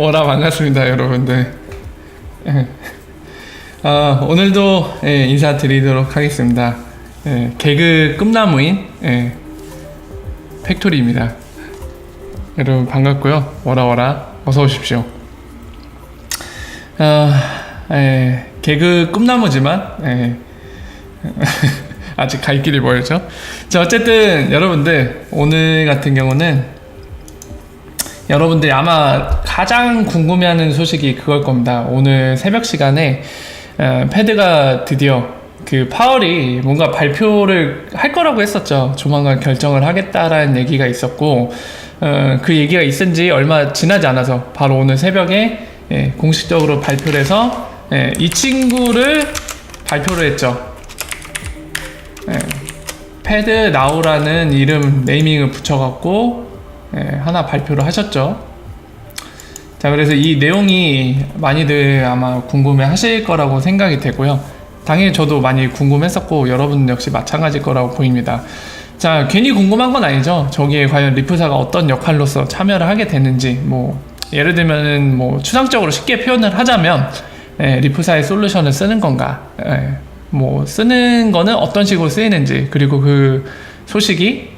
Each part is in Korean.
워라 반갑습니다, 여러분들. 오늘도 인사드리도록 하겠습니다. 개그 꿈나무인 팩토리입니다. 여러분 반갑고요. 워라 어서 오십시오. 개그 꿈나무지만 아직 갈 길이 멀죠. 자, 어쨌든 여러분들 오늘 같은 경우는 여러분들이 아마 가장 궁금해하는 소식이 그걸 겁니다. 오늘 새벽 시간에 패드가 드디어 그 파월이 뭔가 발표를 할 거라고 했었죠. 조만간 결정을 하겠다라는 얘기가 있었고, 그 얘기가 있은 지 얼마 지나지 않아서 바로 오늘 새벽에 공식적으로 발표를 해서 이 친구를 발표를 했죠. 패드 나우라는 이름 네이밍을 붙여갖고 하나 발표를 하셨죠. 자, 그래서 이 내용이 많이들 아마 궁금해 하실 거라고 생각이 되고요. 당연히 저도 많이 궁금했었고 여러분 역시 마찬가지일 거라고 보입니다. 자, 괜히 궁금한 건 아니죠. 저기에 과연 리프사가 어떤 역할로서 참여를 하게 되는지, 뭐 예를 들면은 뭐 추상적으로 쉽게 표현을 하자면 리프사의 솔루션을 쓰는 건가, 뭐 쓰는 거는 어떤 식으로 쓰이는지, 그리고 그 소식이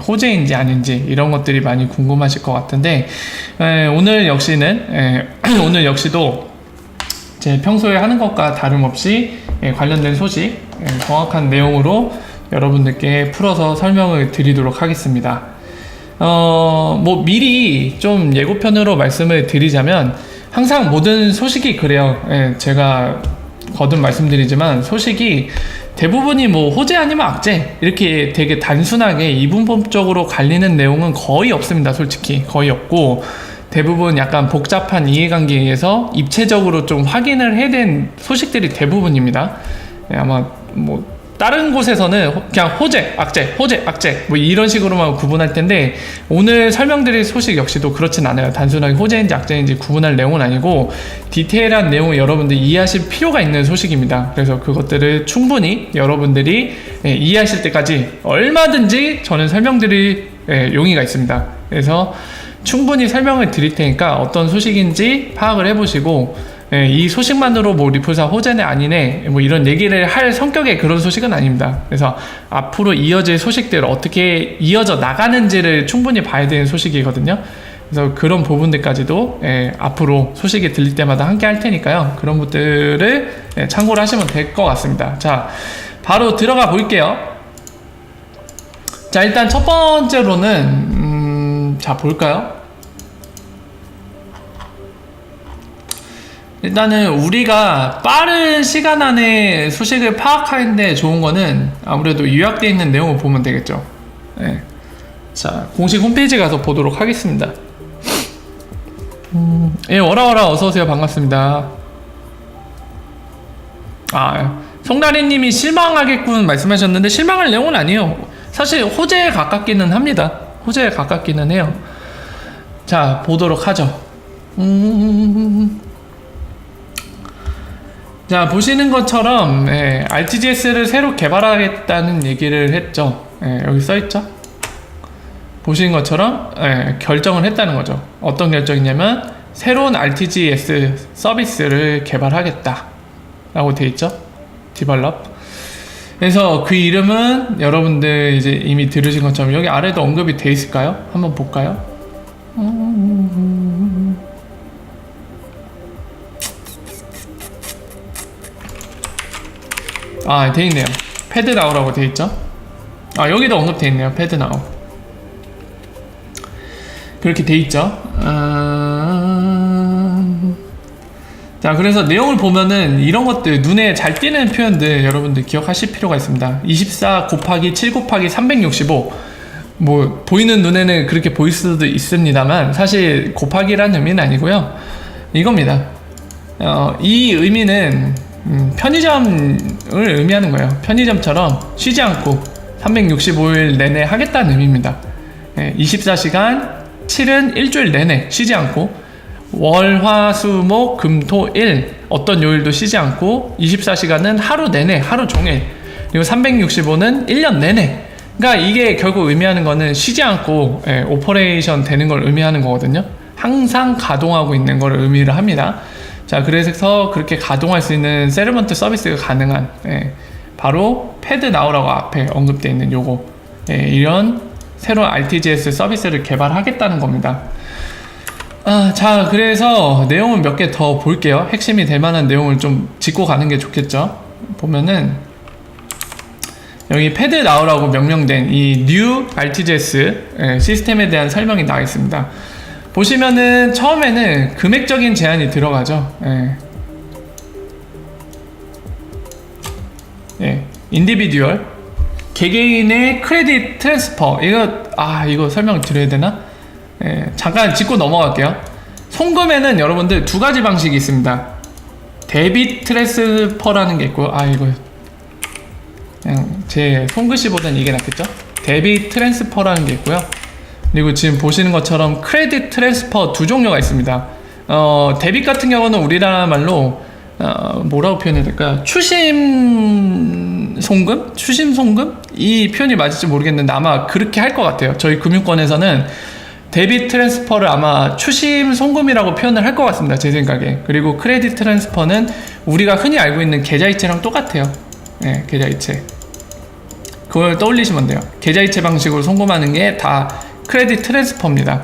호재인지 아닌지 이런 것들이 많이 궁금하실 것 같은데, 오늘 역시도 제 평소에 하는 것과 다름없이 관련된 소식 정확한 내용으로 여러분들께 풀어서 설명을 드리도록 하겠습니다. 뭐 미리 좀 예고편으로 말씀을 드리자면, 항상 모든 소식이 그래요. 제가 거듭 말씀드리지만 소식이 대부분이 뭐 호재 아니면 악재 이렇게 되게 단순하게 이분법적으로 갈리는 내용은 거의 없습니다. 솔직히 거의 없고, 대부분 약간 복잡한 이해관계에 의해서 입체적으로 좀 확인을 해야 된 소식들이 대부분입니다. 아마 뭐 다른 곳에서는 그냥 호재, 악재 뭐 이런 식으로만 구분할 텐데, 오늘 설명드릴 소식 역시도 그렇진 않아요. 단순하게 호재인지 악재인지 구분할 내용은 아니고 디테일한 내용을 여러분들이 이해하실 필요가 있는 소식입니다. 그래서 그것들을 충분히 여러분들이 이해하실 때까지 얼마든지 저는 설명드릴 용의가 있습니다. 그래서 충분히 설명을 드릴 테니까 어떤 소식인지 파악을 해보시고, 이 소식만으로 뭐 리프사 호재네 아니네 뭐 이런 얘기를 할 성격의 그런 소식은 아닙니다. 그래서 앞으로 이어질 소식들 어떻게 이어져 나가는지를 충분히 봐야 되는 소식이거든요. 그래서 그런 부분들까지도 앞으로 소식이 들릴 때마다 함께 할 테니까요. 그런 것들을 참고를 하시면 될 것 같습니다. 자, 바로 들어가 볼게요. 자, 일단 첫 번째로는 자, 볼까요? 일단은 우리가 빠른 시간 안에 소식을 파악하는데 좋은 거는 아무래도 요약되어 있는 내용을 보면 되겠죠. 자, 공식 홈페이지 가서 보도록 하겠습니다. 워라 어서오세요. 반갑습니다. 송나리님이 실망하겠군 말씀하셨는데, 실망할 내용은 아니에요. 사실 호재에 가깝기는 합니다. 호재에 가깝기는 해요. 자, 보도록 하죠. 자, 보시는 것처럼 RTGS를 새로 개발하겠다는 얘기를 했죠. 여기 써있죠. 보시는 것처럼 결정을 했다는 거죠. 어떤 결정이냐면 새로운 RTGS 서비스를 개발하겠다 라고 돼 있죠. 디벨롭. 그래서 그 이름은 여러분들 이제 이미 들으신 것처럼 여기 아래도 언급이 돼 있을까요? 한번 볼까요? 돼 있네요. 패드 나우라고 돼 있죠. 여기도 언급돼 있네요. 패드 나우. 그렇게 돼 있죠. 자, 그래서 내용을 보면은 이런 것들, 눈에 잘 띄는 표현들 여러분들 기억하실 필요가 있습니다. 24 곱하기 7 곱하기 365. 뭐 보이는 눈에는 그렇게 보일 수도 있습니다만 사실 곱하기란 의미는 아니고요. 이겁니다. 이 의미는 편의점을 의미하는 거예요. 편의점처럼 쉬지 않고 365일 내내 하겠다는 의미입니다. 24시간 7은 일주일 내내 쉬지 않고, 월, 화, 수, 목, 금, 토, 일 어떤 요일도 쉬지 않고, 24시간은 하루 내내, 하루 종일, 그리고 365는 1년 내내. 그러니까 이게 결국 의미하는 거는 쉬지 않고 오퍼레이션 되는 걸 의미하는 거거든요. 항상 가동하고 있는 걸 의미를 합니다. 자, 그래서 그렇게 가동할 수 있는 세ttlement 서비스가 가능한, 바로 패드 나우라고 앞에 언급되어 있는 요거, 이런 새로운 RTGS 서비스를 개발하겠다는 겁니다. 자, 그래서 내용을 몇 개 더 볼게요. 핵심이 될 만한 내용을 좀 짚고 가는 게 좋겠죠. 보면은 여기 패드 나우라고 명명된 이 New RTGS 시스템에 대한 설명이 나와 있습니다. 보시면은 처음에는 금액적인 제한이 들어가죠. 인디비듀얼 개개인의 크레딧 트랜스퍼, 이거 설명 드려야 되나? 잠깐 짚고 넘어갈게요. 송금에는 여러분들 두 가지 방식이 있습니다. 데빗 트랜스퍼라는 게 있고, 이거 그냥 제 손글씨보다는 이게 낫겠죠? 데빗 트랜스퍼라는 게 있고요. 그리고 지금 보시는 것처럼 크레딧 트랜스퍼 두 종류가 있습니다. 데빗 같은 경우는 우리나라 말로 뭐라고 표현해야 될까요? 추심 송금? 추심 송금? 이 표현이 맞을지 모르겠는데 아마 그렇게 할 것 같아요. 저희 금융권에서는 데빗 트랜스퍼를 아마 추심 송금이라고 표현을 할 것 같습니다. 제 생각에. 그리고 크레딧 트랜스퍼는 우리가 흔히 알고 있는 계좌이체랑 똑같아요. 계좌이체. 그걸 떠올리시면 돼요. 계좌이체 방식으로 송금하는 게 다 크레딧 트랜스퍼입니다.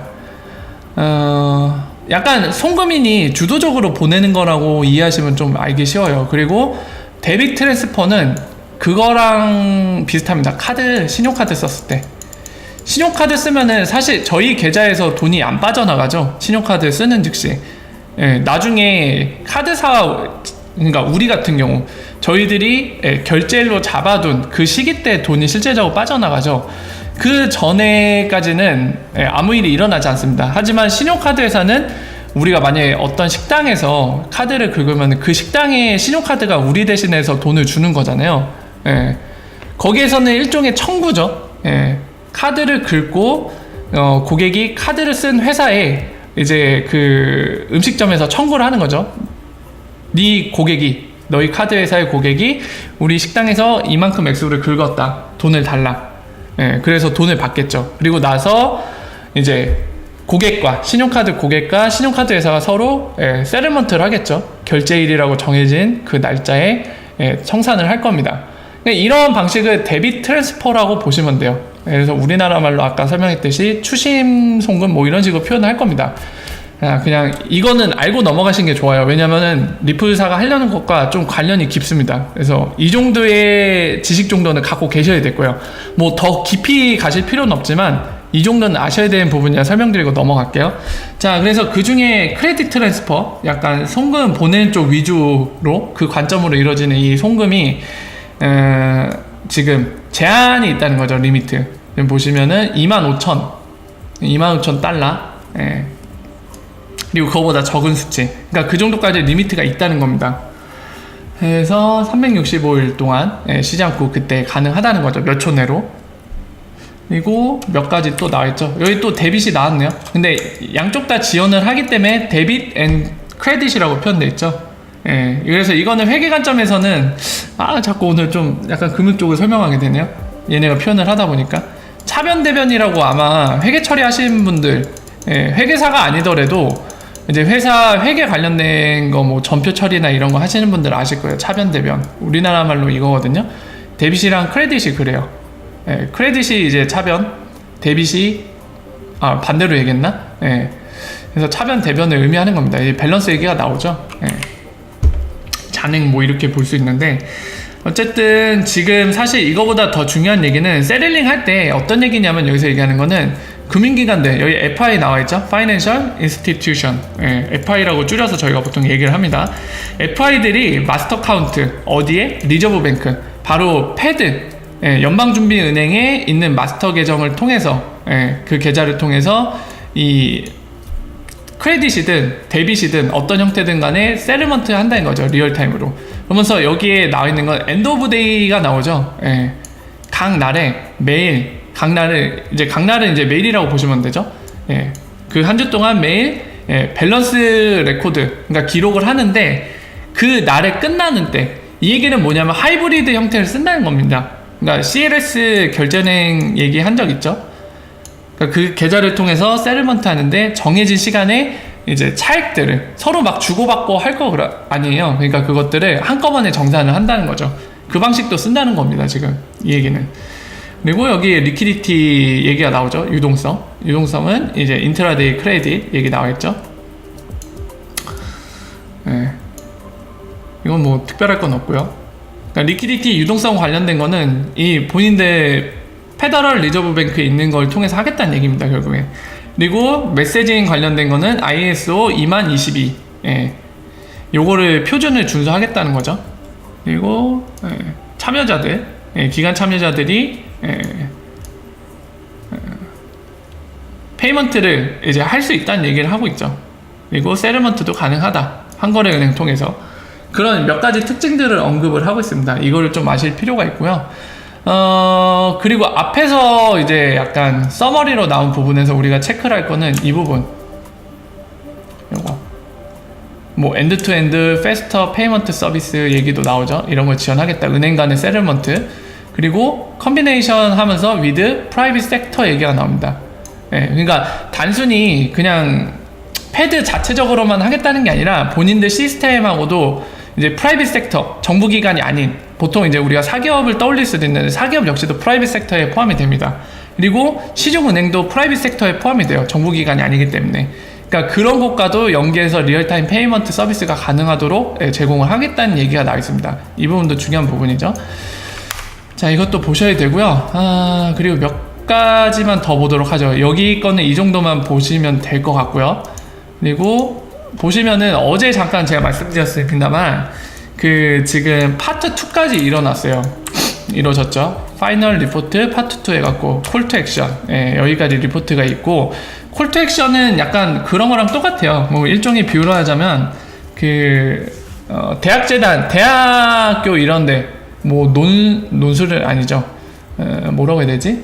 약간 송금인이 주도적으로 보내는 거라고 이해하시면 좀 알기 쉬워요. 그리고 데빗 트랜스퍼는 그거랑 비슷합니다. 신용카드 썼을 때. 신용카드 쓰면은 사실 저희 계좌에서 돈이 안 빠져나가죠. 신용카드 쓰는 즉시. 나중에 카드사, 그러니까 우리 같은 경우 저희들이 결제일로 잡아둔 그 시기 때 돈이 실제적으로 빠져나가죠. 그 전에까지는 아무 일이 일어나지 않습니다. 하지만 신용카드 회사는 우리가 만약에 어떤 식당에서 카드를 긁으면 그 식당에 신용카드가 우리 대신해서 돈을 주는 거잖아요. 거기에서는 일종의 청구죠. 카드를 긁고 고객이 카드를 쓴 회사에 이제 그 음식점에서 청구를 하는 거죠. 너희 카드 회사의 고객이 우리 식당에서 이만큼 액수를 긁었다. 돈을 달라. 그래서 돈을 받겠죠. 그리고 나서 이제 신용카드 고객과 신용카드 회사가 서로 세틀먼트를 하겠죠. 결제일이라고 정해진 그 날짜에 청산을 할 겁니다. 이런 방식을 데빗 트랜스퍼라고 보시면 돼요. 그래서 우리나라 말로 아까 설명했듯이 추심 송금 뭐 이런 식으로 표현을 할 겁니다. 그냥 이거는 알고 넘어가신 게 좋아요. 왜냐면은 리플사가 하려는 것과 좀 관련이 깊습니다. 그래서 이 정도의 지식 정도는 갖고 계셔야 될 거예요. 뭐 더 깊이 가실 필요는 없지만 이 정도는 아셔야 되는 부분이라 설명드리고 넘어갈게요. 자, 그래서 그 중에 크레딧 트랜스퍼, 약간 송금 보내는 쪽 위주로 그 관점으로 이루어지는 이 송금이 지금 제한이 있다는 거죠. 리미트. 지금 보시면은 25,000 달러. 그리고 그거보다 적은 수치. 그러니까 그 정도까지 리미트가 있다는 겁니다. 그래서 365일 동안 쉬지 않고 그때 가능하다는 거죠. 몇 초 내로. 그리고 몇 가지 또 나와있죠. 여기 또 데빗이 나왔네요. 근데 양쪽 다 지원을 하기 때문에 데빗 앤 크레딧이라고 표현되어 있죠. 그래서 이거는 회계 관점에서는 자꾸 오늘 좀 약간 금융 쪽을 설명하게 되네요. 얘네가 표현을 하다 보니까 차변대변이라고 아마 회계 처리하시는 분들, 회계사가 아니더라도 이제 회사 회계 관련된 거 뭐 전표 처리나 이런 거 하시는 분들 아실 거예요. 차변대변. 우리나라 말로 이거거든요. 데빗이랑 크레딧이 그래요. 크레딧이 이제 차변, 데빗이 반대로 얘기했나? 그래서 차변 대변을 의미하는 겁니다. 이 밸런스 얘기가 나오죠. 잔액 뭐 이렇게 볼 수 있는데, 어쨌든 지금 사실 이거보다 더 중요한 얘기는 세틀링 할 때 어떤 얘기냐면, 여기서 얘기하는 거는 금융기관들, 여기 FI 나와있죠? Financial Institution. FI라고 줄여서 저희가 보통 얘기를 합니다. FI들이 마스터 카운트, 어디에? 리저브 뱅크, 바로 패드, 연방준비은행에 있는 마스터 계정을 통해서, 그 계좌를 통해서 이 크레딧이든 데빗이든 어떤 형태든 간에 세틀먼트 한다는 거죠. 리얼타임으로. 그러면서 여기에 나와 있는 건 엔드 오브 데이가 나오죠. 각 날에 매일, 각 날은 이제 매일이라고 보시면 되죠. 그 한 주 동안 매일 밸런스 레코드, 그러니까 기록을 하는데, 그 날에 끝나는 때, 이 얘기는 뭐냐면 하이브리드 형태를 쓴다는 겁니다. 그러니까 CLS 결제은행 얘기한 적 있죠. 그러니까 그 계좌를 통해서 세틀먼트 하는데 정해진 시간에 이제 차액들을 서로 막 주고받고 할 거 아니에요. 그러니까 그것들을 한꺼번에 정산을 한다는 거죠. 그 방식도 쓴다는 겁니다, 지금 이 얘기는. 그리고 여기 리퀴디티 얘기가 나오죠. 유동성은 이제 인트라데이 크레딧 얘기 나와있죠. 네. 이건 뭐 특별할 건 없고요. 그러니까 리퀴디티 유동성 관련된 거는 이 본인들 페더럴 리저브 뱅크에 있는 걸 통해서 하겠다는 얘기입니다, 결국엔. 그리고 메시징 관련된 거는 ISO 2022 요거를 표준을 준수하겠다는 거죠. 그리고 참여자들, 기관 참여자들이 페이먼트를 이제 할 수 있다는 얘기를 하고 있죠. 그리고 세틀먼트도 가능하다, 한거래은행 통해서. 그런 몇 가지 특징들을 언급을 하고 있습니다. 이거를 좀 아실 필요가 있고요. 그리고 앞에서 이제 약간 서머리로 나온 부분에서 우리가 체크를 할 거는 이 부분. 요거. 뭐, 엔드-투-엔드, 패스터 페이먼트 서비스 얘기도 나오죠. 이런 걸 지원하겠다. 은행 간의 세틀먼트. 그리고 컨비네이션 하면서 with private sector 얘기가 나옵니다. 그러니까 단순히 그냥 패드 자체적으로만 하겠다는 게 아니라 본인들 시스템하고도 이제 프라이빗 섹터, 정부기관이 아닌, 보통 이제 우리가 사기업을 떠올릴 수도 있는데 사기업 역시도 프라이빗 섹터에 포함이 됩니다. 그리고 시중은행도 프라이빗 섹터에 포함이 돼요. 정부기관이 아니기 때문에. 그러니까 그런 곳과도 연계해서 리얼타임 페이먼트 서비스가 가능하도록 제공을 하겠다는 얘기가 나와 있습니다. 이 부분도 중요한 부분이죠. 자, 이것도 보셔야 되고요. 그리고 몇 가지만 더 보도록 하죠. 여기 거는 이 정도만 보시면 될 것 같고요. 그리고 보시면은 어제 잠깐 제가 말씀드렸습니다만 그 지금 파트 2까지 이루어졌죠. 파이널 리포트 파트 2 해갖고 콜 투 액션, 여기까지 리포트가 있고, 콜 투 액션은 약간 그런 거랑 똑같아요. 뭐 일종의 비유로 하자면 그 대학재단, 대학교 이런데 뭐 논술을 아니죠. 뭐라고 해야 되지?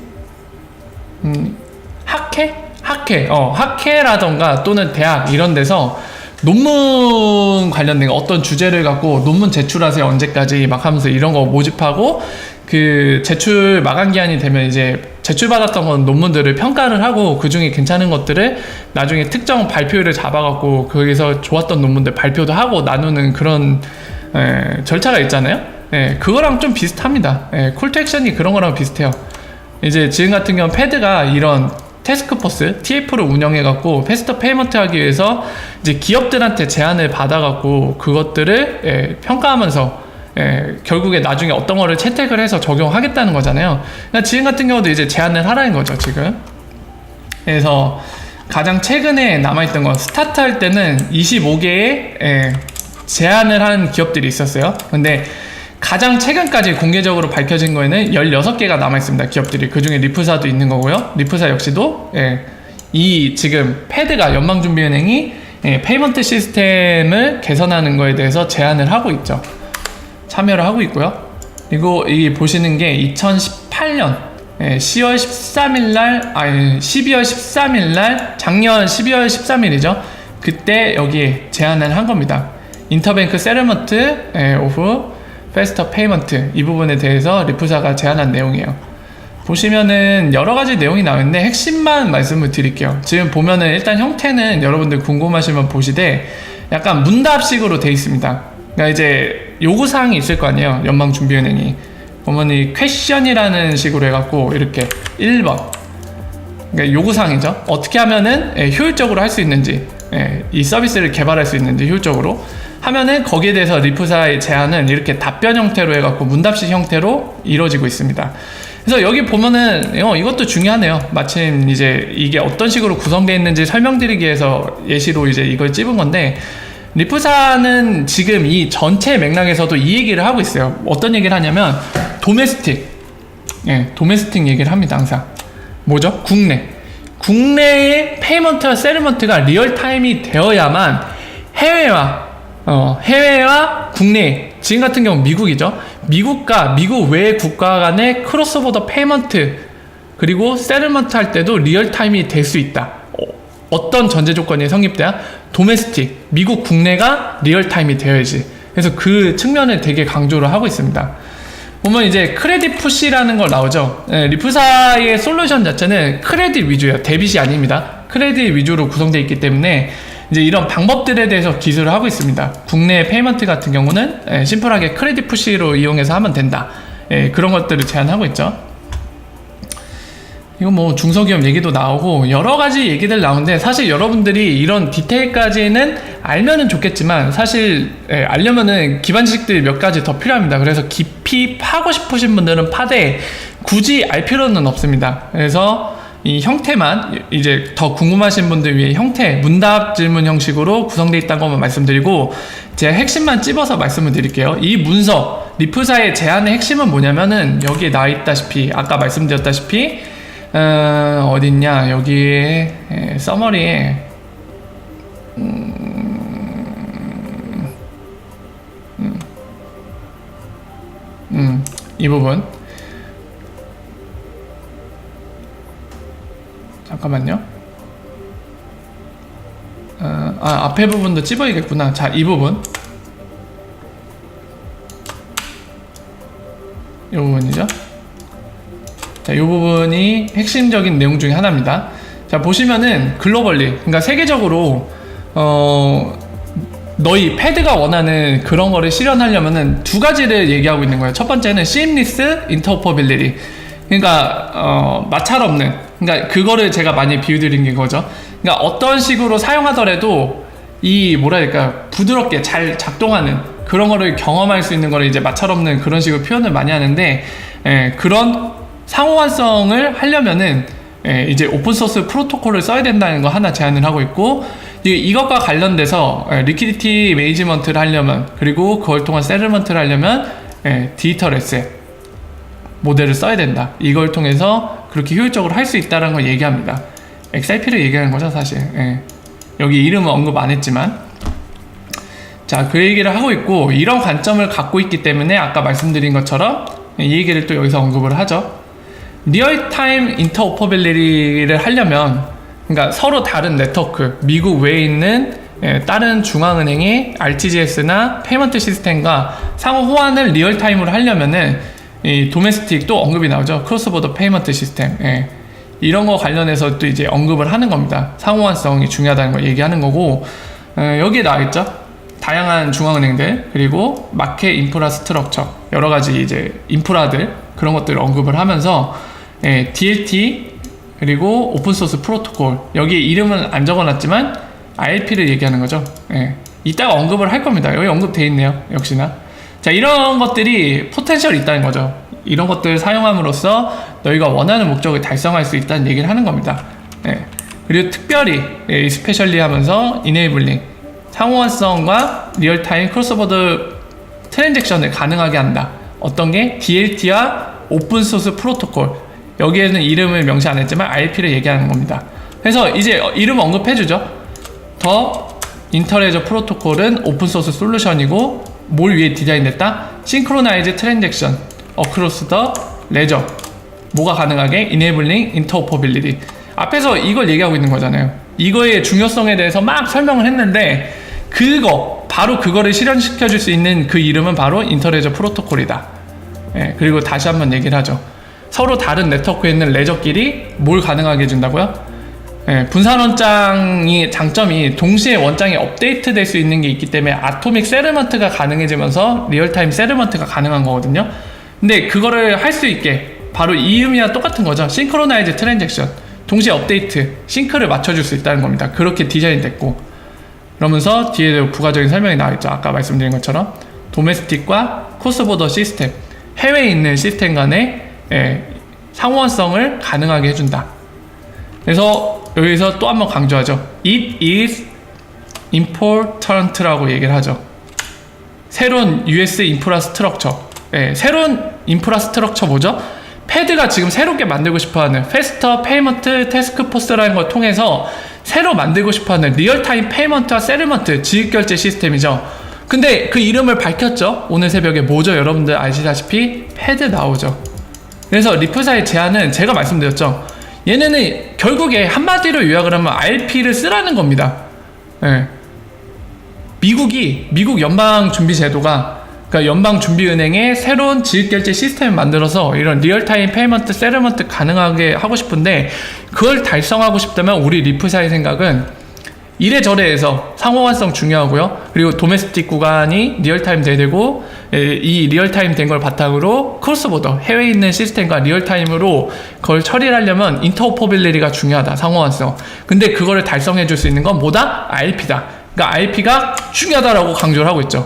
학회라던가 또는 대학 이런 데서 논문 관련된 어떤 주제를 갖고 논문 제출하세요 언제까지 막 하면서 이런 거 모집하고, 그 제출 마감 기한이 되면 이제 제출받았던 건 논문들을 평가를 하고 그 중에 괜찮은 것들을 나중에 특정 발표를 잡아갖고 거기서 좋았던 논문들 발표도 하고 나누는 그런 절차가 있잖아요. 그거랑 좀 비슷합니다. 콜 투 액션이 그런 거랑 비슷해요. 이제 지금 같은 경우는 패드가 이런 태스크포스, TF를 운영해갖고 패스터 페이먼트 하기 위해서 이제 기업들한테 제안을 받아갖고 그것들을 평가하면서 결국에 나중에 어떤 거를 채택을 해서 적용하겠다는 거잖아요. 그러니까 지금 같은 경우도 이제 제안을 하라는 거죠, 지금. 그래서 가장 최근에 남아있던 건 스타트 할 때는 25개의 제안을 한 기업들이 있었어요. 근데 가장 최근까지 공개적으로 밝혀진 거에는 16개가 남아있습니다, 기업들이. 그 중에 리프사도 있는 거고요. 리프사 역시도 이 지금 패드가 연방준비은행이 페이먼트 시스템을 개선하는 거에 대해서 제안을 하고 있죠. 참여를 하고 있고요. 그리고 이 보시는 게 2018년 12월 13일 날 작년 12월 13일이죠. 그때 여기에 제안을 한 겁니다. 인터뱅크 세틀먼트 오브 패스터 페이먼트, 이 부분에 대해서 리프사가 제안한 내용이에요. 보시면은 여러 가지 내용이 나오는데 핵심만 말씀을 드릴게요. 지금 보면은 일단 형태는 여러분들 궁금하시면 보시되 약간 문답식으로 돼 있습니다. 그러니까 이제 요구사항이 있을 거 아니에요, 연방준비은행이. 보면 이 퀘션이라는 식으로 해갖고 이렇게 1번, 그러니까 요구사항이죠. 어떻게 하면은 효율적으로 할 수 있는지, 이 서비스를 개발할 수 있는지 효율적으로 하면은 거기에 대해서 리프사의 제안은 이렇게 답변 형태로 해갖고 문답식 형태로 이루어지고 있습니다. 그래서 여기 보면은 이것도 중요하네요. 마침 이제 이게 어떤 식으로 구성되어 있는지 설명드리기 위해서 예시로 이제 이걸 찝은 건데, 리프사는 지금 이 전체 맥락에서도 이 얘기를 하고 있어요. 어떤 얘기를 하냐면 도메스틱 얘기를 합니다. 항상 뭐죠? 국내의 페이먼트와 세틀먼트가 리얼타임이 되어야만 해외와 국내, 지금 같은 경우 미국이죠. 미국과 미국 외 국가 간의 크로스보더 페이먼트 그리고 세틀먼트 할 때도 리얼타임이 될 수 있다. 어떤 전제 조건이 성립돼야? 도메스틱, 미국 국내가 리얼타임이 되어야지. 그래서 그 측면을 되게 강조를 하고 있습니다. 보면 이제 크레딧 푸시라는 걸 나오죠. 리프사의 솔루션 자체는 크레딧 위주예요. 데빗이 아닙니다. 크레딧 위주로 구성되어 있기 때문에 이제 이런 방법들에 대해서 기술을 하고 있습니다. 국내 페이먼트 같은 경우는 심플하게 크레딧 푸시로 이용해서 하면 된다. 그런 것들을 제안하고 있죠. 이거 뭐 중소기업 얘기도 나오고 여러 가지 얘기들 나오는데, 사실 여러분들이 이런 디테일까지는 알면은 좋겠지만 사실 알려면은 기반 지식들이 몇 가지 더 필요합니다. 그래서 깊이 파고 싶으신 분들은 파되 굳이 알 필요는 없습니다. 그래서 이 형태만, 이제 더 궁금하신 분들 위해 형태, 문답 질문 형식으로 구성되어 있다는 것만 말씀드리고 제가 핵심만 찝어서 말씀을 드릴게요. 이 문서, 리프사의 제안의 핵심은 뭐냐면은 여기에 나와 있다시피, 아까 말씀드렸다시피 어딨냐, 여기에 서머리에 이 부분, 잠깐만요. 앞에 부분도 찝어야겠구나. 자, 이 부분, 이 부분이죠. 자, 이 부분이 핵심적인 내용 중에 하나입니다. 자, 보시면은 글로벌리, 그러니까 세계적으로 너희 패드가 원하는 그런 거를 실현하려면은 두 가지를 얘기하고 있는 거예요. 첫 번째는 seamless interoperability, 그러니까 마찰 없는, 그러니까 그거를 제가 많이 비유드린 게 거죠. 그러니까 어떤 식으로 사용하더라도 이 뭐라 해야 될까, 부드럽게 잘 작동하는 그런 거를 경험할 수 있는 거를 이제 마찰 없는 그런 식으로 표현을 많이 하는데, 그런 상호환성을 하려면은 이제 오픈소스 프로토콜을 써야 된다는 거 하나 제안을 하고 있고, 이것과 관련돼서 리퀴디티 매니지먼트를 하려면, 그리고 그걸 통한 세틀먼트를 하려면 디지털 에셋 모델을 써야 된다. 이걸 통해서 그렇게 효율적으로 할 수 있다는 걸 얘기합니다. XRP를 얘기하는 거죠, 사실. 여기 이름은 언급 안 했지만. 자, 그 얘기를 하고 있고, 이런 관점을 갖고 있기 때문에 아까 말씀드린 것처럼 이 얘기를 또 여기서 언급을 하죠. 리얼타임 인터오퍼빌리티를 하려면, 그러니까 서로 다른 네트워크, 미국 외에 있는 다른 중앙은행의 RTGS나 페이먼트 시스템과 상호 호환을 리얼타임으로 하려면은 이 도메스틱 또 언급이 나오죠. 크로스보더 페이먼트 시스템. 이런 거 관련해서 또 이제 언급을 하는 겁니다. 상호환성이 중요하다는 걸 얘기하는 거고, 여기에 나와있죠. 다양한 중앙은행들, 그리고 마켓 인프라 스트럭처, 여러 가지 이제 인프라들, 그런 것들을 언급을 하면서 DLT, 그리고 오픈소스 프로토콜, 여기 이름은 안 적어놨지만 ILP를 얘기하는 거죠. 이따가 언급을 할 겁니다. 여기 언급돼 있네요, 역시나. 자, 이런 것들이 포텐셜이 있다는 거죠. 이런 것들을 사용함으로써 너희가 원하는 목적을 달성할 수 있다는 얘기를 하는 겁니다. 그리고 특별히 스페셜리 하면서 이네이블링, 상호환성과 리얼타임 크로스보더 트랜잭션을 가능하게 한다. 어떤 게? DLT와 오픈소스 프로토콜, 여기에는 이름을 명시 안 했지만 IP를 얘기하는 겁니다. 그래서 이제 이름 언급해주죠. 더 인터레저 프로토콜은 오픈소스 솔루션이고 뭘 위해 디자인됐다? 싱크로나이즈 트랜잭션 어크로스 더 레저, 뭐가 가능하게? Enabling Interoperability. 앞에서 이걸 얘기하고 있는 거잖아요. 이거의 중요성에 대해서 막 설명을 했는데 바로 그거를 실현시켜 줄 수 있는 그 이름은 바로 인터레저 프로토콜이다. 그리고 다시 한번 얘기를 하죠. 서로 다른 네트워크에 있는 레저끼리 뭘 가능하게 해준다고요? 분산 원장이 장점이 동시에 원장이 업데이트 될 수 있는 게 있기 때문에 아토믹 세틀먼트가 가능해지면서 리얼타임 세틀먼트가 가능한 거거든요. 근데 그거를 할 수 있게 바로 이 의미와 똑같은 거죠. 싱크로나이즈 트랜잭션, 동시에 업데이트, 싱크를 맞춰줄 수 있다는 겁니다. 그렇게 디자인 됐고, 그러면서 뒤에 부가적인 설명이 나와있죠. 아까 말씀드린 것처럼 도메스틱과 크로스보더 시스템, 해외에 있는 시스템 간의 상호환성을 가능하게 해준다. 그래서 여기서 또 한번 강조하죠. It is important라고 얘기를 하죠. 새로운 US 인프라스트럭처. 새로운 인프라스트럭처 뭐죠? 패드가 지금 새롭게 만들고 싶어하는 페스터 페이먼트 태스크포스라는 걸 통해서 새로 만들고 싶어하는 리얼타임 페이먼트와 세틀먼트 지급결제 시스템이죠. 근데 그 이름을 밝혔죠. 오늘 새벽에 뭐죠? 여러분들 아시다시피 패드 나오죠. 그래서 리프사의 제안은 제가 말씀드렸죠. 얘네는 결국에 한마디로 요약을 하면 RP를 쓰라는 겁니다. 미국 연방준비제도가 그러니까 연방준비은행의 새로운 지급결제 시스템을 만들어서 이런 리얼타임 페이먼트, 세틀먼트 가능하게 하고 싶은데, 그걸 달성하고 싶다면 우리 리프사의 생각은 이래저래 해서 상호환성 중요하고요. 그리고 도메스틱 구간이 리얼타임 돼야 되고, 이 리얼타임 된 걸 바탕으로 크로스보더, 해외에 있는 시스템과 리얼타임으로 그걸 처리를 하려면 인터오퍼빌리티가 중요하다, 상호환성. 근데 그거를 달성해 줄 수 있는 건 뭐다? IP다. 그러니까 IP가 중요하다라고 강조를 하고 있죠.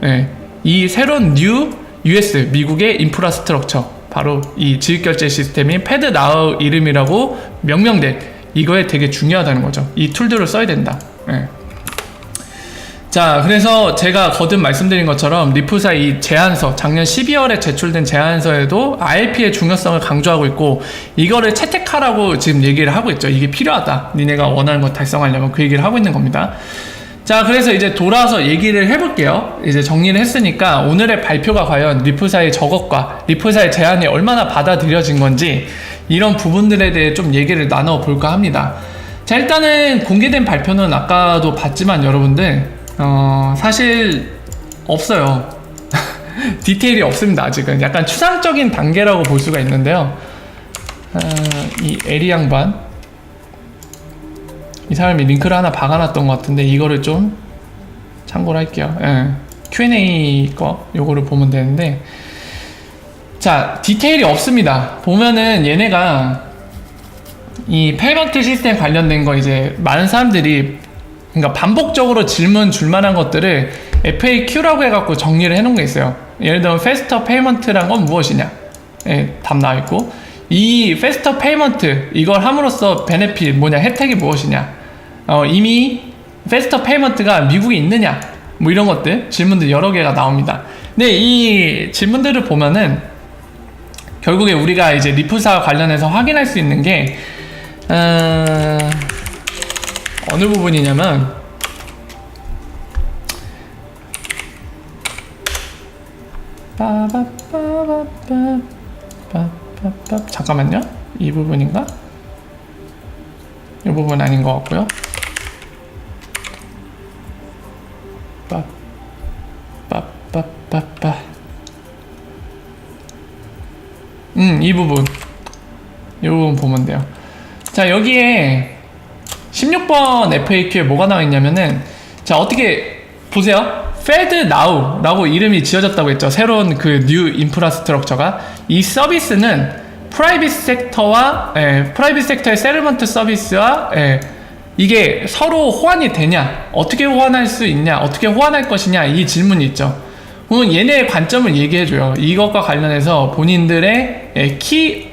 예. 이 새로운 뉴 US, 미국의 인프라스트럭처, 바로 이 지급결제 시스템인 패드나우 이름이라고 명명된 이거에 되게 중요하다는 거죠. 이 툴들을 써야 된다. 예. 자, 그래서 제가 거듭 말씀드린 것처럼 리프사 이 제안서, 작년 12월에 제출된 제안서에도 IP의 중요성을 강조하고 있고, 이거를 채택하라고 지금 얘기를 하고 있죠. 이게 필요하다, 니네가 원하는 거 달성하려면. 그 얘기를 하고 있는 겁니다. 자, 그래서 이제 돌아와서 얘기를 해볼게요. 이제 정리를 했으니까 오늘의 발표가 과연 리프사의 저것과 리프사의 제안이 얼마나 받아들여진 건지, 이런 부분들에 대해 좀 얘기를 나눠볼까 합니다. 자, 일단은 공개된 발표는 아까도 봤지만 여러분들 사실 없어요. 디테일이 없습니다. 아직은 약간 추상적인 단계라고 볼 수가 있는데요. 이 에리 양반, 이 사람이 링크를 하나 박아놨던 것 같은데 이거를 좀 참고를 할게요. Q&A 거 요거를 보면 되는데, 자, 디테일이 없습니다. 보면은 얘네가 이 페이먼트 시스템 관련된 거 이제 많은 사람들이, 그러니까 반복적으로 질문 줄 만한 것들을 FAQ라고 해갖고 정리를 해놓은 게 있어요. 예를 들면 페스터 페이먼트란 건 무엇이냐, 답 나와있고, 이 페스터 페이먼트 이걸 함으로써 베네핏 뭐냐, 혜택이 무엇이냐, 이미 페스터 페이먼트가 미국에 있느냐, 뭐 이런 것들 질문들 여러 개가 나옵니다. 근데 이 질문들을 보면은 결국에 우리가 이제 리프사 관련해서 확인할 수 있는 게 어느 부분이냐면, 잠깐만요, 이 부분인가? 이 부분 아닌 것 같고요. 이 부분 보면 돼요. 자, 여기에 16번 FAQ에 뭐가 나와 있냐면은, 자, 어떻게 보세요. FedNow 라고 이름이 지어졌다고 했죠. 새로운 그 뉴 인프라스트럭처가. 이 서비스는 프라이빗 섹터의 세틀먼트 서비스와 이게 서로 호환이 되냐, 어떻게 호환할 수 있냐, 어떻게 호환할 것이냐, 이 질문이 있죠. 그러면 얘네의 관점을 얘기해줘요. 이것과 관련해서 본인들의 키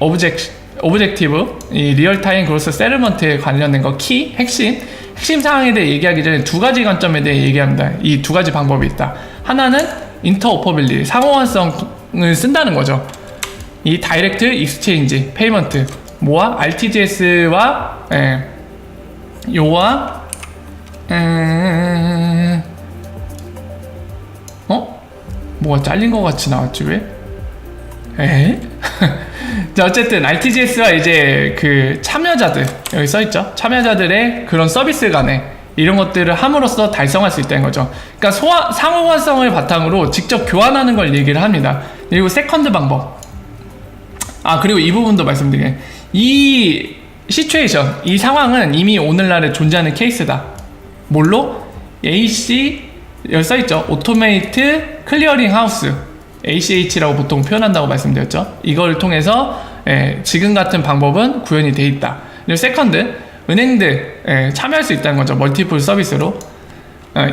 오브젝티브, 이 리얼타임 그로스 세틀먼트에 관련된 거, 핵심 상황에 대해 얘기하기 전에 두 가지 관점에 대해 얘기합니다. 이 두 가지 방법이 있다. 하나는 인터오퍼빌리티, 상호환성을 쓴다는 거죠. 이 다이렉트 익스체인지 페이먼트, 뭐와 RTGS와 요와 뭐가 잘린 것 같이 나왔지 왜? 자, 어쨌든 RTGS와 이제 그 참여자들, 여기 써있죠? 참여자들의 그런 서비스 간에 이런 것들을 함으로써 달성할 수 있다는 거죠. 그러니까 상호환성을 바탕으로 직접 교환하는 걸 얘기를 합니다. 그리고 세컨드 방법, 그리고 이 부분도 말씀드릴게요. 이 시츄에이션, 이 상황은 이미 오늘날에 존재하는 케이스다. 뭘로? AC, 여기 써있죠? 오토메이트 클리어링 하우스, ACH라고 보통 표현한다고 말씀드렸죠. 이걸 통해서 지금 같은 방법은 구현이 돼 있다. 그리고 세컨드, 은행들 참여할 수 있다는 거죠. 멀티플 서비스로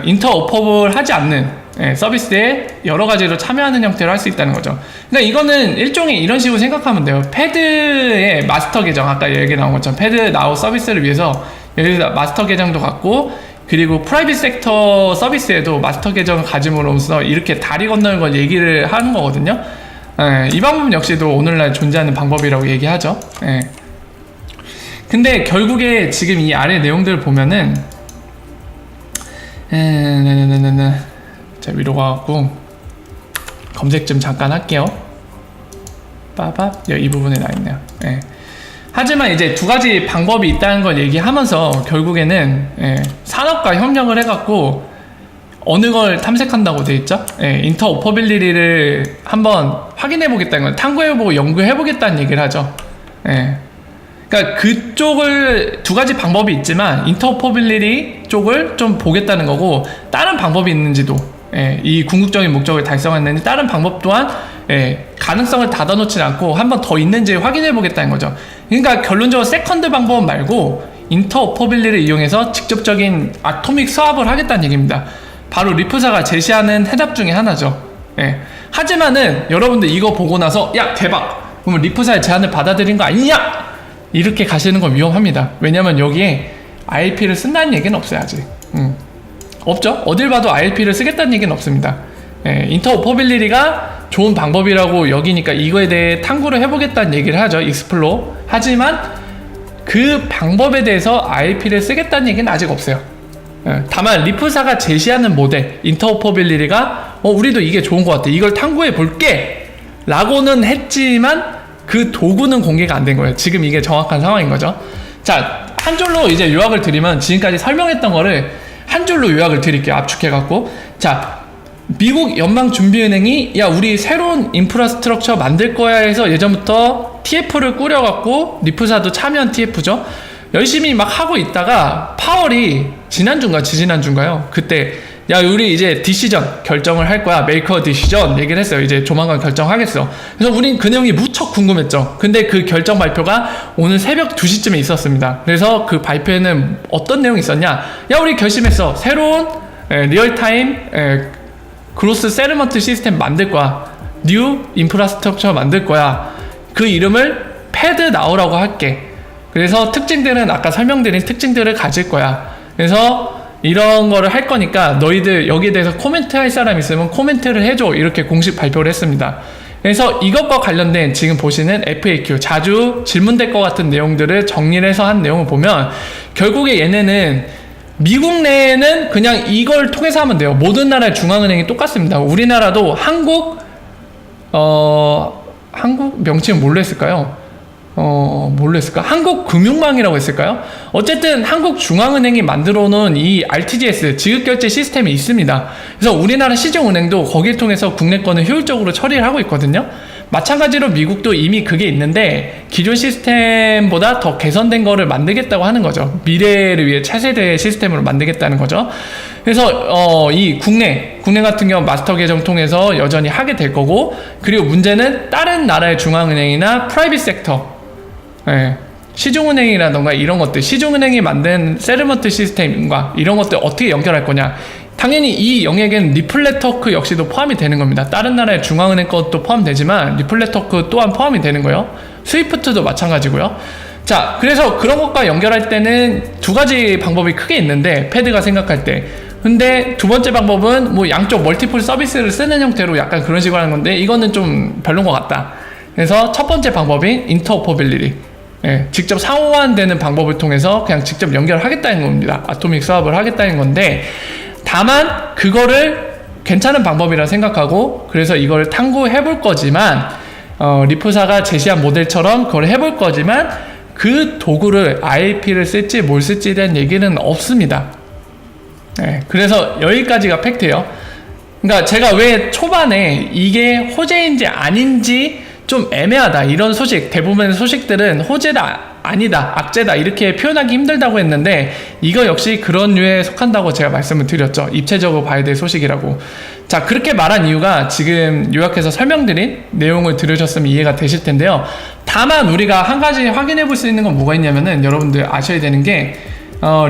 인터오퍼블 하지 않는 서비스에 여러 가지로 참여하는 형태로 할 수 있다는 거죠. 그러니까 이거는 일종의 이런 식으로 생각하면 돼요. 패드의 마스터 계정, 아까 얘기 나온 것처럼 패드나우 서비스를 위해서 여기서 마스터 계정도 갖고, 그리고 프라이빗 섹터 서비스에도 마스터 계정을 가짐으로써 이렇게 다리 건너는 걸 얘기를 하는 거거든요. 이 방법은 역시도 오늘날 존재하는 방법이라고 얘기하죠. 근데 결국에 지금 이 아래 내용들을 보면은 자, 위로 가갖고 검색 좀 잠깐 할게요. 이 부분에 나있네요. 하지만 이제 두 가지 방법이 있다는 걸 얘기하면서 결국에는 산업과 협력을 해갖고 어느 걸 탐색한다고 돼 있죠? 예, 인터오퍼빌리티를 한번 확인해 보겠다는 건 탐구해보고 연구해 보겠다는 얘기를 하죠. 예. 그러니까 그쪽을 두 가지 방법이 있지만 인터오퍼빌리티 쪽을 좀 보겠다는 거고, 다른 방법이 있는지도, 예, 이 궁극적인 목적을 달성했는지 다른 방법 또한, 예, 가능성을 닫아놓지 않고 한 번 더 있는지 확인해 보겠다는 거죠. 그러니까 결론적으로 세컨드 방법 말고 인터오퍼빌리티를 이용해서 직접적인 아토믹 스왑을 하겠다는 얘기입니다. 바로 리프사가 제시하는 해답 중에 하나죠. 예. 하지만은 여러분들 이거 보고 나서 야 대박, 그러면 리프사의 제안을 받아들인 거 아니냐, 이렇게 가시는 건 위험합니다. 왜냐면 여기에 ILP를 쓴다는 얘기는 없어요. 아직 없죠. 어딜 봐도 ILP를 쓰겠다는 얘기는 없습니다. 예, 인터오퍼빌리티가 좋은 방법이라고 여기니까 이거에 대해 탐구를 해보겠다는 얘기를 하죠. 익스플로. 하지만 그 방법에 대해서 ILP를 쓰겠다는 얘기는 아직 없어요. 예, 다만 리프사가 제시하는 모델 인터오퍼빌리티가 우리도 이게 좋은 것 같아, 이걸 탐구해 볼게 라고는 했지만 그 도구는 공개가 안 된 거예요. 지금 이게 정확한 상황인 거죠. 자, 한 줄로 이제 요약을 드리면, 지금까지 설명했던 거를 한 줄로 요약을 드릴게요. 압축해갖고. 자, 미국 연방준비은행이 야 우리 새로운 인프라스트럭처 만들 거야 해서 예전부터 TF를 꾸려갖고, 리프사도 참여한 TF죠. 열심히 막 하고 있다가 파월이 지난주인가 지지난주인가요? 그때 야 우리 이제 디시전 결정을 할 거야, 메이커 디시전 얘기를 했어요. 이제 조만간 결정하겠어. 그래서 우린 그 내용이 무척 궁금했죠. 근데 그 결정 발표가 오늘 새벽 2시쯤에 있었습니다. 그래서 그 발표에는 어떤 내용이 있었냐, 야 우리 결심했어, 새로운 리얼타임 그로스 세르먼트 시스템 만들 거야, 뉴 인프라스트럭처 만들 거야, 그 이름을 패드나우라고 할게. 그래서 특징들은 아까 설명드린 특징들을 가질 거야. 그래서 이런 거를 할 거니까 너희들 여기에 대해서 코멘트 할 사람 있으면 코멘트를 해줘, 이렇게 공식 발표를 했습니다. 그래서 이것과 관련된 지금 보시는 FAQ, 자주 질문될 것 같은 내용들을 정리를 해서 한 내용을 보면, 결국에 얘네는 미국 내에는 그냥 이걸 통해서 하면 돼요. 모든 나라의 중앙은행이 똑같습니다. 우리나라도 한국 명칭은 뭘로 했을까요? 뭘로 했을까? 한국금융망이라고 했을까요? 어쨌든 한국중앙은행이 만들어 놓은 이 RTGS 지급결제 시스템이 있습니다. 그래서 우리나라 시중은행도 거기를 통해서 국내 거는 효율적으로 처리를 하고 있거든요. 마찬가지로 미국도 이미 그게 있는데 기존 시스템보다 더 개선된 거를 만들겠다고 하는 거죠. 미래를 위해 차세대 시스템으로 만들겠다는 거죠. 그래서 이 국내 같은 경우 마스터 계정 통해서 여전히 하게 될 거고, 그리고 문제는 다른 나라의 중앙은행이나 프라이빗 섹터, 예, 시중은행이라던가 이런 것들, 시중은행이 만든 세르먼트 시스템과 이런 것들 어떻게 연결할 거냐. 당연히 이 영역에는 리플렛토크 역시도 포함이 되는 겁니다. 다른 나라의 중앙은행 것도 포함되지만 리플렛토크 또한 포함이 되는 거예요. 스위프트도 마찬가지고요. 자, 그래서 그런 것과 연결할 때는 두 가지 방법이 크게 있는데, 패드가 생각할 때. 근데 두 번째 방법은 뭐 양쪽 멀티플 서비스를 쓰는 형태로 약간 그런 식으로 하는 건데, 이거는 좀 별론 것 같다. 그래서 첫 번째 방법인 인터오퍼빌리티, 예, 직접 상호환되는 방법을 통해서 그냥 직접 연결하겠다는 겁니다. 아토믹 스왑을 하겠다는 건데, 다만 그거를 괜찮은 방법이라 생각하고, 그래서 이걸 탐구해 볼 거지만 리프사가 제시한 모델처럼 그걸 해볼 거지만 그 도구를 ILP를 쓸지 뭘 쓸지에 대한 얘기는 없습니다. 네, 그래서 여기까지가 팩트예요. 그러니까 제가 왜 초반에 이게 호재인지 아닌지 좀 애매하다, 이런 소식, 대부분의 소식들은 호재다 아니다 악재다 이렇게 표현하기 힘들다고 했는데, 이거 역시 그런 류에 속한다고 제가 말씀을 드렸죠. 입체적으로 봐야 될 소식이라고. 자, 그렇게 말한 이유가 지금 요약해서 설명드린 내용을 들으셨으면 이해가 되실 텐데요. 다만 우리가 한 가지 확인해 볼 수 있는 건 뭐가 있냐면은, 여러분들 아셔야 되는 게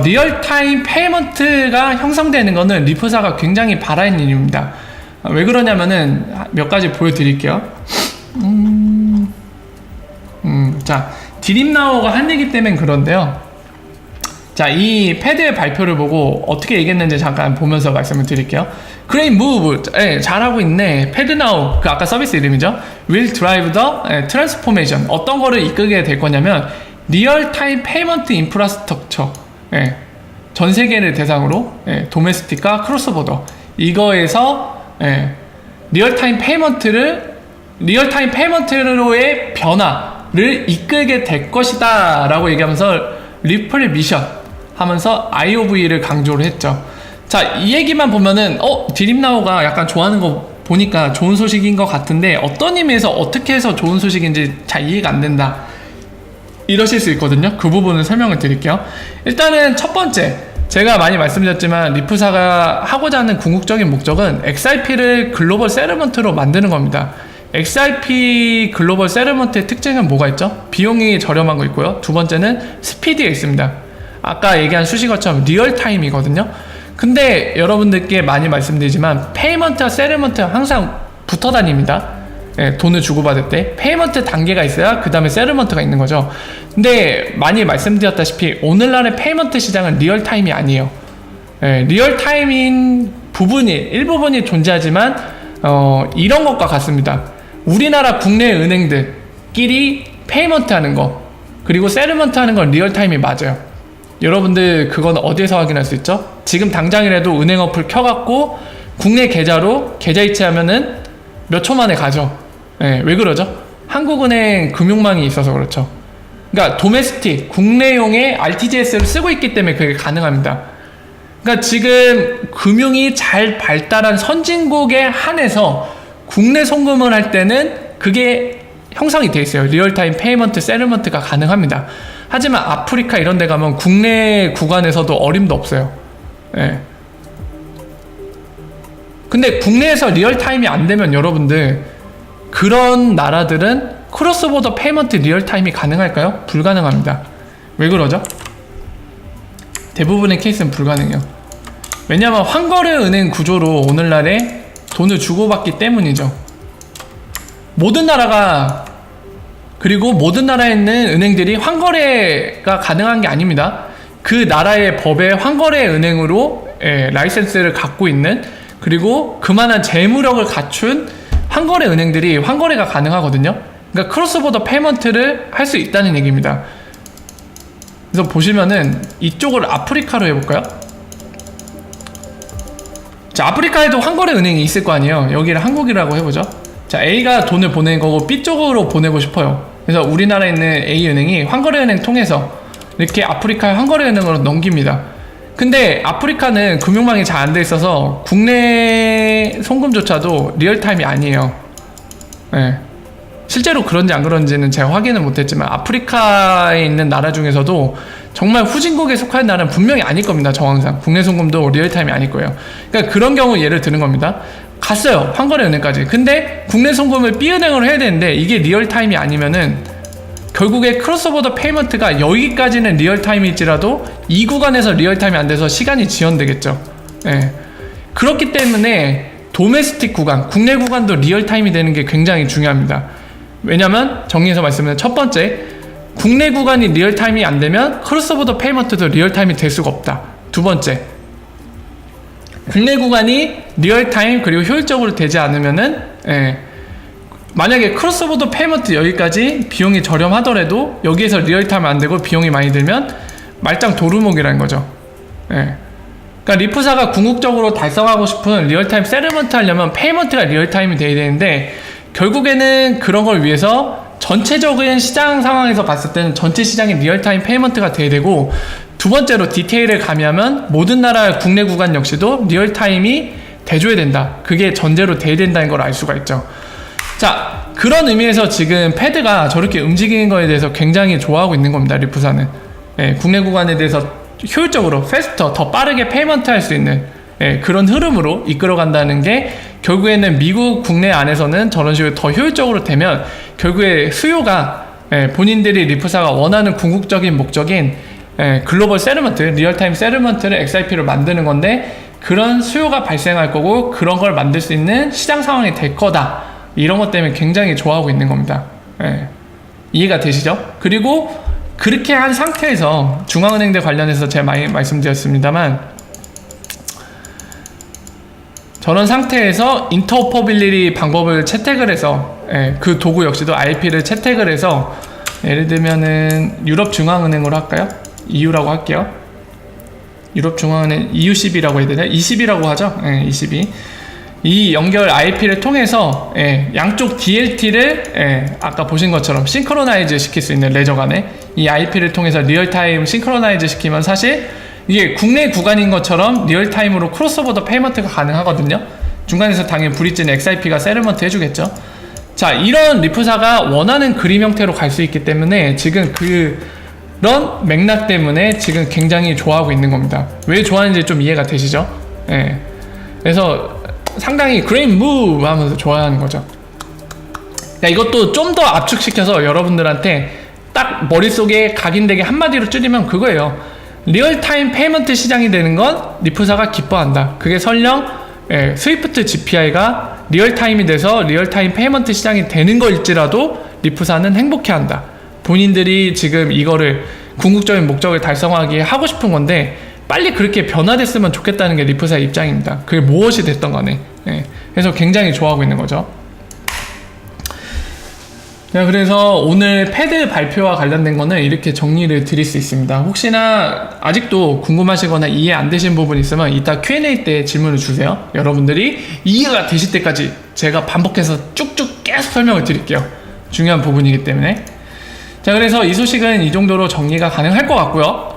리얼타임 페이먼트가 형성되는 거는 리프사가 굉장히 바라는 일입니다. 왜 그러냐면은 몇 가지 보여드릴게요. 자, 드림나우가 한 얘기 때문에 그런데요. 자, 이 패드의 발표를 보고 어떻게 얘기했는지 잠깐 보면서 말씀을 드릴게요. Great move. 예, 잘하고 있네. 패드나우, 그 아까 서비스 이름이죠. Will drive the transformation. 어떤 거를 이끌게 될 거냐면, 리얼타임 페이먼트 인프라스트럭처. 예, 전 세계를 대상으로, 예, 도메스틱과 크로스보더. 이거에서, 예, 리얼타임 페이먼트로의 변화를 이끌게 될 것이다 라고 얘기하면서 리플 미션 하면서 IOV를 강조를 했죠. 자, 이 얘기만 보면은 드림나우가 약간 좋아하는 거 보니까 좋은 소식인 것 같은데 어떤 의미에서 어떻게 해서 좋은 소식인지 잘 이해가 안 된다 이러실 수 있거든요. 그 부분을 설명을 드릴게요. 일단은 첫 번째, 제가 많이 말씀드렸지만 리프사가 하고자 하는 궁극적인 목적은 XRP를 글로벌 세ttlement로 만드는 겁니다. XRP 글로벌 세ttlement의 특징은 뭐가 있죠? 비용이 저렴한 거 있고요. 두 번째는 스피드가 있습니다. 아까 얘기한 수식어처럼 리얼타임이거든요. 근데 여러분들께 많이 말씀드리지만 페이먼트와 세ttlement는 항상 붙어 다닙니다. 예, 돈을 주고받을 때 페이먼트 단계가 있어야 그 다음에 세ttlement가 있는 거죠. 근데 많이 말씀드렸다시피 오늘날의 페이먼트 시장은 리얼타임이 아니에요. 예, 리얼타임인 부분이 일부분이 존재하지만 이런 것과 같습니다. 우리나라 국내 은행들끼리 페이먼트 하는 거 그리고 세ttlement 하는 건 리얼타임이 맞아요. 여러분들 그건 어디에서 확인할 수 있죠? 지금 당장이라도 은행 어플 켜갖고 국내 계좌로 계좌 이체하면은 몇 초 만에 가죠. 예, 왜 그러죠? 한국은행 금융망이 있어서 그렇죠. 그러니까 도메스틱 국내용의 RTGS를 쓰고 있기 때문에 그게 가능합니다. 그러니까 지금 금융이 잘 발달한 선진국에 한해서 국내 송금을 할 때는 그게 형성이 돼 있어요. 리얼타임 페이먼트, 세ttlement가 가능합니다. 하지만 아프리카 이런 데 가면 국내 구간에서도 어림도 없어요. 예. 근데 국내에서 리얼타임이 안 되면 여러분들 그런 나라들은 크로스보더 페이먼트 리얼타임이 가능할까요? 불가능합니다. 왜 그러죠? 대부분의 케이스는 불가능해요. 왜냐하면 환거래 은행 구조로 오늘날에 돈을 주고받기 때문이죠. 모든 나라가 그리고 모든 나라에 있는 은행들이 환거래가 가능한 게 아닙니다. 그 나라의 법에 환거래 은행으로 라이센스를 갖고 있는 그리고 그만한 재무력을 갖춘 환거래 은행들이 환거래가 가능하거든요. 그러니까 크로스보더 페이먼트를 할 수 있다는 얘기입니다. 그래서 보시면은 이쪽을 아프리카로 해볼까요? 자, 아프리카에도 환거래 은행이 있을 거 아니에요. 여기를 한국이라고 해보죠. 자, A가 돈을 보낸 거고 B 쪽으로 보내고 싶어요. 그래서 우리나라에 있는 A은행이 환거래은행 통해서 이렇게 아프리카의 환거래은행으로 넘깁니다. 근데 아프리카는 금융망이 잘 안 돼 있어서 국내 송금조차도 리얼타임이 아니에요. 네. 실제로 그런지 안 그런지는 제가 확인을 못했지만 아프리카에 있는 나라 중에서도 정말 후진국에 속한 나라는 분명히 아닐 겁니다. 정황상 국내 송금도 리얼타임이 아닐 거예요. 그러니까 그런 경우 예를 드는 겁니다. 갔어요. 환거래은행까지. 근데 국내 송금을 B은행으로 해야 되는데 이게 리얼타임이 아니면은 결국에 크로스보더 페이먼트가 여기까지는 리얼타임일지라도 이 구간에서 리얼타임이 안 돼서 시간이 지연되겠죠. 예. 그렇기 때문에 도메스틱 구간, 국내 구간도 리얼타임이 되는 게 굉장히 중요합니다. 왜냐면 정리해서 말씀드리면 첫 번째, 국내 구간이 리얼타임이 안 되면 크로스보더 페이먼트도 리얼타임이 될 수가 없다. 두 번째, 국내 구간이 리얼타임 그리고 효율적으로 되지 않으면은 만약에 크로스보더 페이먼트 여기까지 비용이 저렴하더라도 여기에서 리얼타임 안 되고 비용이 많이 들면 말짱 도루묵이라는 거죠. 그러니까 리프사가 궁극적으로 달성하고 싶은 리얼타임 세ttlement 하려면 페이먼트가 리얼타임이 돼야 되는데 결국에는 그런 걸 위해서 전체적인 시장 상황에서 봤을 때는 전체 시장이 리얼타임 페이먼트가 돼야 되고 두 번째로 디테일을 가미하면 모든 나라 국내 구간 역시도 리얼타임이 돼줘야 된다. 그게 전제로 돼야 된다는 걸 알 수가 있죠. 자, 그런 의미에서 지금 패드가 저렇게 움직이는 거에 대해서 굉장히 좋아하고 있는 겁니다. 리프사는 국내 구간에 대해서 효율적으로 패스터 더 빠르게 페이먼트 할 수 있는 그런 흐름으로 이끌어간다는 게 결국에는 미국 국내 안에서는 저런 식으로 더 효율적으로 되면 결국에 수요가 본인들이 리프사가 원하는 궁극적인 목적인 글로벌 세ttlement, 리얼타임 세ttlement를 XRP로 만드는 건데 그런 수요가 발생할 거고 그런 걸 만들 수 있는 시장 상황이 될 거다. 이런 것 때문에 굉장히 좋아하고 있는 겁니다. 이해가 되시죠? 그리고 그렇게 한 상태에서 중앙은행들 관련해서 제가 많이 말씀드렸습니다만 저런 상태에서 인터오퍼빌리티 방법을 채택을 해서 그 도구 역시도 IP를 채택을 해서 예를 들면은 유럽 중앙은행으로 할까요? EU라고 할게요. 유럽 중앙은행 EUCB라고 해야 되나요? ECB라고 하죠? 22. 이 연결 IP를 통해서 양쪽 DLT를 아까 보신 것처럼 싱크로나이즈 시킬 수 있는 레저 간에 이 IP를 통해서 리얼타임 싱크로나이즈 시키면 사실 이게 국내 구간인 것처럼 리얼타임으로 크로스오버 페이먼트가 가능하거든요. 중간에서 당연히 브릿지는 XIP가 세틀먼트 해주겠죠. 자, 이런 리프사가 원하는 그림 형태로 갈 수 있기 때문에 지금 그런 맥락 때문에 지금 굉장히 좋아하고 있는 겁니다. 왜 좋아하는지 좀 이해가 되시죠? 예. 그래서 상당히 그레이트 무브 하면서 좋아하는 거죠. 야, 이것도 좀 더 압축시켜서 여러분들한테 딱 머릿속에 각인되게 한마디로 줄이면 그거예요. 리얼타임 페이먼트 시장이 되는 건 리프사가 기뻐한다. 그게 설령 스위프트 GPI가 리얼타임이 돼서 리얼타임 페이먼트 시장이 되는 거일지라도 리프사는 행복해한다. 본인들이 지금 이거를 궁극적인 목적을 달성하기 하고 싶은 건데 빨리 그렇게 변화됐으면 좋겠다는 게 리프사의 입장입니다. 그게 무엇이 됐던 간에. 그래서 굉장히 좋아하고 있는 거죠. 자, 그래서 오늘 패드 발표와 관련된 거는 이렇게 정리를 드릴 수 있습니다. 혹시나 아직도 궁금하시거나 이해 안 되신 부분 있으면 이따 Q&A 때 질문을 주세요. 여러분들이 이해가 되실 때까지 제가 반복해서 쭉쭉 계속 설명을 드릴게요. 중요한 부분이기 때문에. 자, 그래서 이 소식은 이 정도로 정리가 가능할 것 같고요.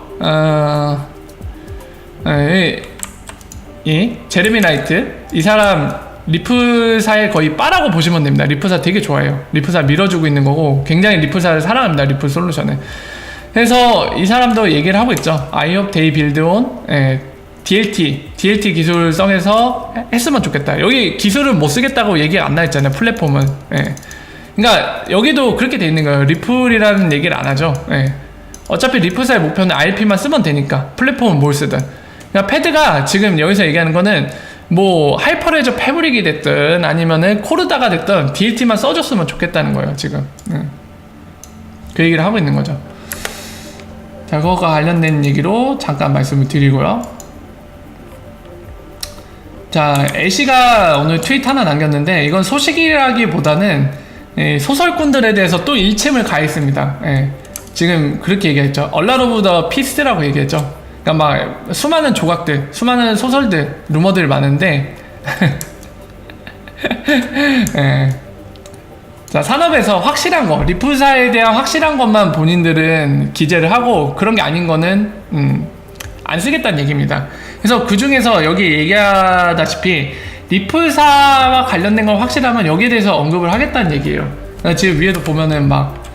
이 제레미 나이트, 이 사람 리프사의 거의 빠라고 보시면 됩니다. 리프사 되게 좋아해요. 리프사 밀어주고 있는 거고 굉장히 리프사를 사랑합니다. 리프 솔루션을. 그래서 이 사람도 얘기를 하고 있죠. I hope they build on DLT 기술성에서 했으면 좋겠다. 여기 기술은 못 쓰겠다고 얘기 안 나왔잖아요. 플랫폼은. 그러니까 여기도 그렇게 돼 있는 거예요. 리플이라는 얘기를 안 하죠. 어차피 리프사의 목표는 RP만 쓰면 되니까 플랫폼은 뭘 쓰든. 그러니까 패드가 지금 여기서 얘기하는 거는 뭐 하이퍼레저 패브릭이 됐든 아니면은 코르다가 됐든 DLT만 써줬으면 좋겠다는 거예요. 지금 그 얘기를 하고 있는 거죠. 자, 그거가 관련된 얘기로 잠깐 말씀을 드리고요. 자, 애쉬가 오늘 트윗 하나 남겼는데 이건 소식이라기보다는 소설꾼들에 대해서 또 일침을 가했습니다. 지금 그렇게 얘기했죠. 얼라 오브 더 피스라고 얘기했죠. 그러니까 막 수많은 조각들, 수많은 소설들, 루머들 많은데 자, 산업에서 확실한 거, 리프사에 대한 확실한 것만 본인들은 기재를 하고 그런 게 아닌 거는 안 쓰겠다는 얘기입니다. 그래서 그 중에서 여기 얘기하다시피 리프사와 관련된 걸 확실하면 여기에 대해서 언급을 하겠다는 얘기예요. 지금 위에도 보면은 막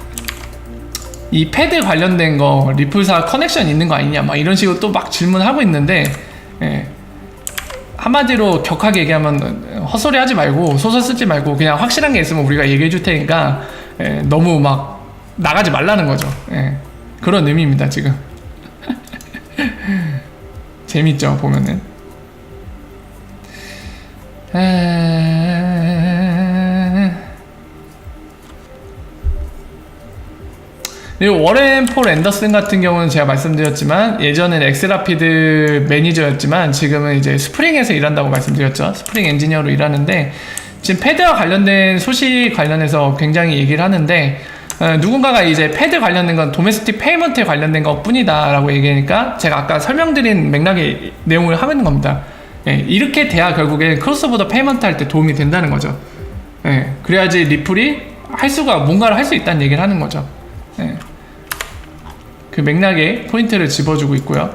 이 패드 관련된 거 리플사 커넥션 있는 거 아니냐 막 이런 식으로 또 막 질문하고 있는데 한마디로 격하게 얘기하면 헛소리 하지 말고 소설 쓰지 말고 그냥 확실한 게 있으면 우리가 얘기해 줄 테니까 너무 막 나가지 말라는 거죠. 그런 의미입니다 지금. 재밌죠 보면은. 그리고 워렌 폴 앤더슨 같은 경우는 제가 말씀드렸지만 예전엔 엑스라피드 매니저였지만 지금은 이제 스프링에서 일한다고 말씀드렸죠. 스프링 엔지니어로 일하는데 지금 패드와 관련된 소식 관련해서 굉장히 얘기를 하는데 누군가가 이제 패드 관련된 건 도메스틱 페이먼트에 관련된 것 뿐이다 라고 얘기하니까 제가 아까 설명드린 맥락의 내용을 하고 있는 겁니다. 이렇게 돼야 결국엔 크로스오버 페이먼트 할 때 도움이 된다는 거죠. 그래야지 리플이 뭔가를 할 수 있다는 얘기를 하는 거죠. 그 맥락에 포인트를 집어주고 있고요.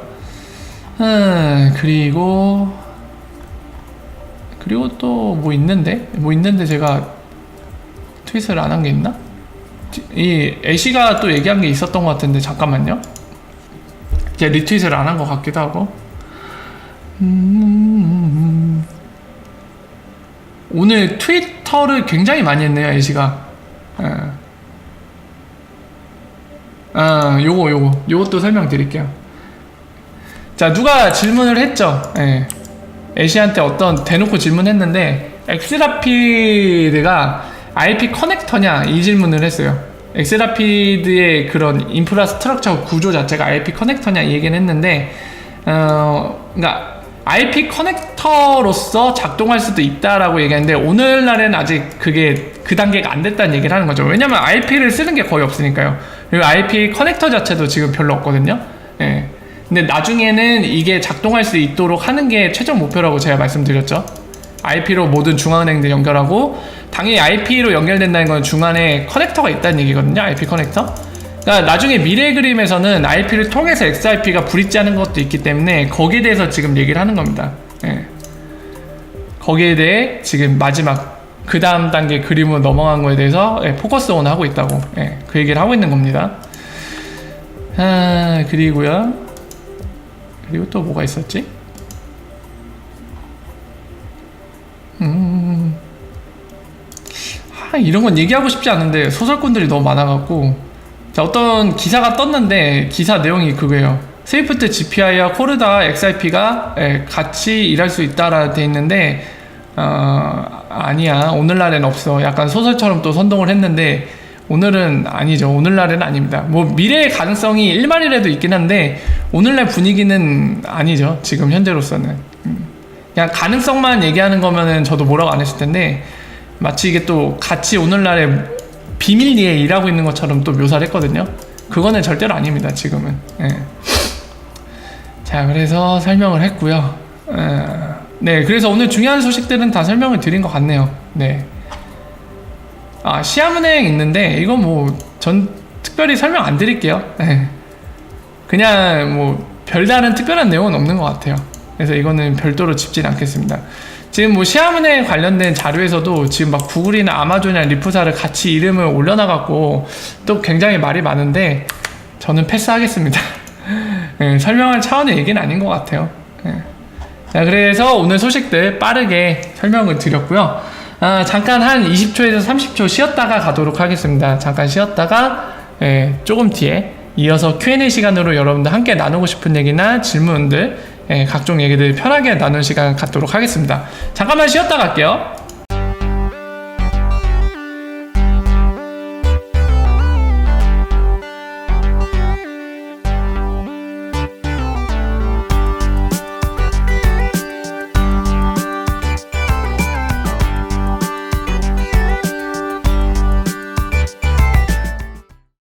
그리고 또 뭐 있는데 제가 트윗을 안 한 게 있나? 이 애쉬가 또 얘기한 게 있었던 것 같은데 잠깐만요. 제가 리트윗을 안 한 것 같기도 하고. 오늘 트위터를 굉장히 많이 했네요 애쉬가. 요것도 설명드릴게요. 자, 누가 질문을 했죠. 애쉬한테 어떤 대놓고 질문했는데 엑스라피드가 IP 커넥터냐 이 질문을 했어요. 엑스라피드의 그런 인프라스트럭처 구조 자체가 IP 커넥터냐 이 얘기는 했는데 그러니까 IP 커넥터로서 작동할 수도 있다라고 얘기하는데 오늘날에는 아직 그게 그 단계가 안 됐다는 얘기를 하는 거죠. 왜냐면 IP를 쓰는 게 거의 없으니까요. 그리고 IP 커넥터 자체도 지금 별로 없거든요. 근데 나중에는 이게 작동할 수 있도록 하는 게 최종 목표라고 제가 말씀드렸죠. IP로 모든 중앙은행들 연결하고 당연히 IP로 연결된다는 건 중간에 커넥터가 있다는 얘기거든요. IP 커넥터. 그러니까 나중에 미래 그림에서는 IP를 통해서 XIP가 브릿지하는 것도 있기 때문에 거기에 대해서 지금 얘기를 하는 겁니다. 예. 거기에 대해 지금 마지막 그 다음 단계 그림으로 넘어간 거에 대해서 포커스 온 하고 있다고 그 얘기를 하고 있는 겁니다. 그리고요. 그리고 또 뭐가 있었지? 이런 건 얘기하고 싶지 않은데 소설꾼들이 너무 많아갖고. 자, 어떤 기사가 떴는데 기사 내용이 그거예요. 스위프트 GPI와 코르다 XIP가 같이 일할 수 있다라 돼 있는데 아니야, 오늘날엔 없어. 약간 소설처럼 또 선동을 했는데 오늘은 아니죠. 오늘날은 아닙니다. 뭐 미래의 가능성이 일말이라도 있긴 한데 오늘날 분위기는 아니죠. 지금 현재로서는 그냥 가능성만 얘기하는 거면은 저도 뭐라고 안 했을 텐데 마치 이게 또 같이 오늘날에 비밀리에 일하고 있는 것처럼 또 묘사를 했거든요. 그거는 절대로 아닙니다. 지금은. 자, 그래서 설명을 했고요. 네, 그래서 오늘 중요한 소식들은 다 설명을 드린 것 같네요. 네. 시아은행 있는데 이거 뭐 전 특별히 설명 안 드릴게요. 그냥 뭐 별다른 특별한 내용은 없는 것 같아요. 그래서 이거는 별도로 짚진 않겠습니다. 지금 뭐 시아은행 관련된 자료에서도 지금 막 구글이나 아마존이나 리프사를 같이 이름을 올려놔갖고 또 굉장히 말이 많은데 저는 패스하겠습니다. 설명할 차원의 얘기는 아닌 것 같아요. 자, 그래서 오늘 소식들 빠르게 설명을 드렸고요. 잠깐 한 20초에서 30초 쉬었다가 가도록 하겠습니다. 잠깐 쉬었다가 조금 뒤에 이어서 Q&A 시간으로 여러분들 함께 나누고 싶은 얘기나 질문들 각종 얘기들 편하게 나누는 시간 갖도록 하겠습니다. 잠깐만 쉬었다 갈게요.